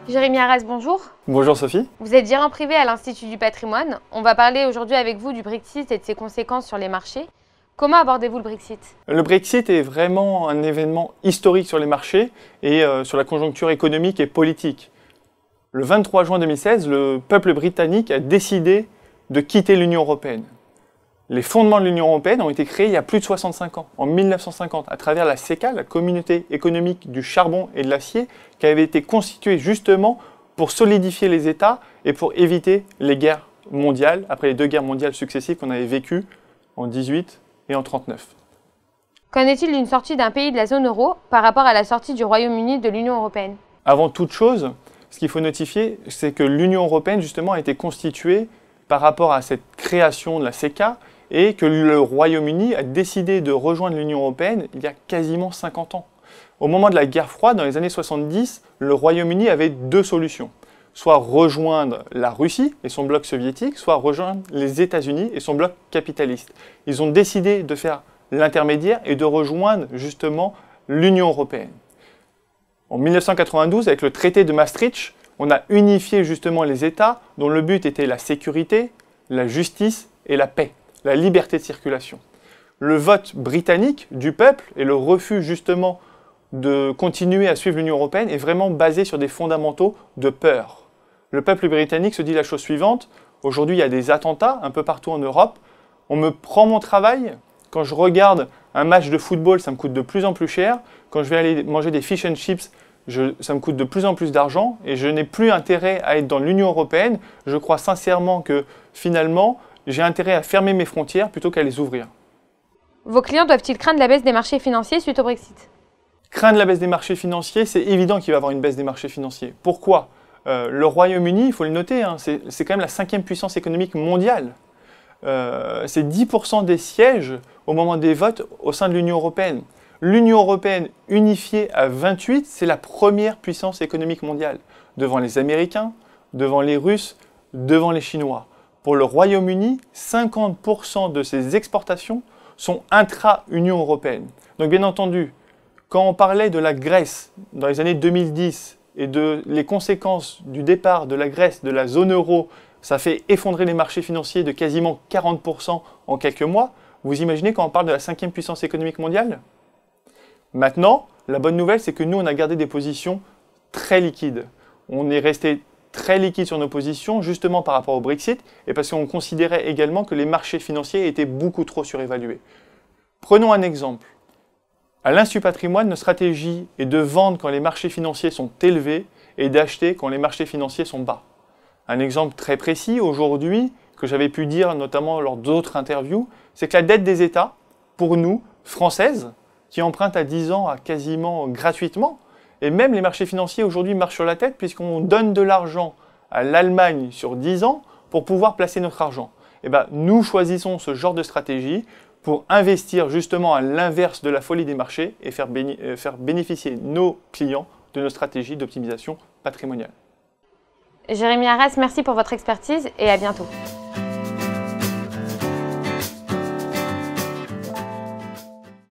Jérémy Arras, bonjour. Bonjour Sophie. Vous êtes gérant privé à l'Institut du patrimoine. On va parler aujourd'hui avec vous du Brexit et de ses conséquences sur les marchés. Comment abordez-vous le Brexit? Le Brexit est vraiment un événement historique sur les marchés et sur la conjoncture économique et politique. Le 23 juin 2016, le peuple britannique a décidé de quitter l'Union européenne. Les fondements de l'Union européenne ont été créés il y a plus de 65 ans, en 1950, à travers la CECA, la Communauté économique du charbon et de l'acier, qui avait été constituée justement pour solidifier les États et pour éviter les guerres mondiales, après les deux guerres mondiales successives qu'on avait vécues en 18 et en 39. Qu'en est-il d'une sortie d'un pays de la zone euro par rapport à la sortie du Royaume-Uni de l'Union européenne? Avant toute chose, ce qu'il faut notifier, c'est que l'Union européenne justement a été constituée par rapport à cette création de la CECA et que le Royaume-Uni a décidé de rejoindre l'Union européenne il y a quasiment 50 ans. Au moment de la guerre froide, dans les années 70, le Royaume-Uni avait deux solutions. Soit rejoindre la Russie et son bloc soviétique, soit rejoindre les États-Unis et son bloc capitaliste. Ils ont décidé de faire l'intermédiaire et de rejoindre justement l'Union européenne. En 1992, avec le traité de Maastricht, on a unifié justement les États dont le but était la sécurité, la justice et la paix, la liberté de circulation. Le vote britannique du peuple et le refus justement de continuer à suivre l'Union européenne est vraiment basé sur des fondamentaux de peur. Le peuple britannique se dit la chose suivante: aujourd'hui il y a des attentats un peu partout en Europe, on me prend mon travail, quand je regarde un match de football ça me coûte de plus en plus cher, quand je vais aller manger des fish and chips ça me coûte de plus en plus d'argent et je n'ai plus intérêt à être dans l'Union européenne. Je crois sincèrement que finalement j'ai intérêt à fermer mes frontières plutôt qu'à les ouvrir. Vos clients doivent-ils craindre la baisse des marchés financiers suite au Brexit? Craindre la baisse des marchés financiers, c'est évident qu'il va y avoir une baisse des marchés financiers. Pourquoi? Le Royaume-Uni, il faut le noter, hein, c'est quand même la 5e puissance économique mondiale. C'est 10% des sièges au moment des votes au sein de l'Union européenne. L'Union européenne unifiée à 28, c'est la première puissance économique mondiale, devant les Américains, devant les Russes, devant les Chinois. Pour le Royaume-Uni, 50% de ses exportations sont intra-Union européenne. Donc bien entendu, quand on parlait de la Grèce dans les années 2010 et de les conséquences du départ de la Grèce de la zone euro, ça fait effondrer les marchés financiers de quasiment 40% en quelques mois. Vous imaginez quand on parle de la 5e puissance économique mondiale? Maintenant, la bonne nouvelle, c'est que nous, on a gardé des positions très liquides. On est resté très liquide sur nos positions, justement par rapport au Brexit, et parce qu'on considérait également que les marchés financiers étaient beaucoup trop surévalués. Prenons un exemple. À l'Institut du patrimoine, notre stratégie est de vendre quand les marchés financiers sont élevés et d'acheter quand les marchés financiers sont bas. Un exemple très précis aujourd'hui, que j'avais pu dire notamment lors d'autres interviews, c'est que la dette des États, pour nous, française, qui empruntent à 10 ans à quasiment gratuitement, et même les marchés financiers aujourd'hui marchent sur la tête puisqu'on donne de l'argent à l'Allemagne sur 10 ans pour pouvoir placer notre argent. Et bien, nous choisissons ce genre de stratégie pour investir justement à l'inverse de la folie des marchés et faire bénéficier nos clients de nos stratégies d'optimisation patrimoniale. Jérémy Arras, merci pour votre expertise et à bientôt.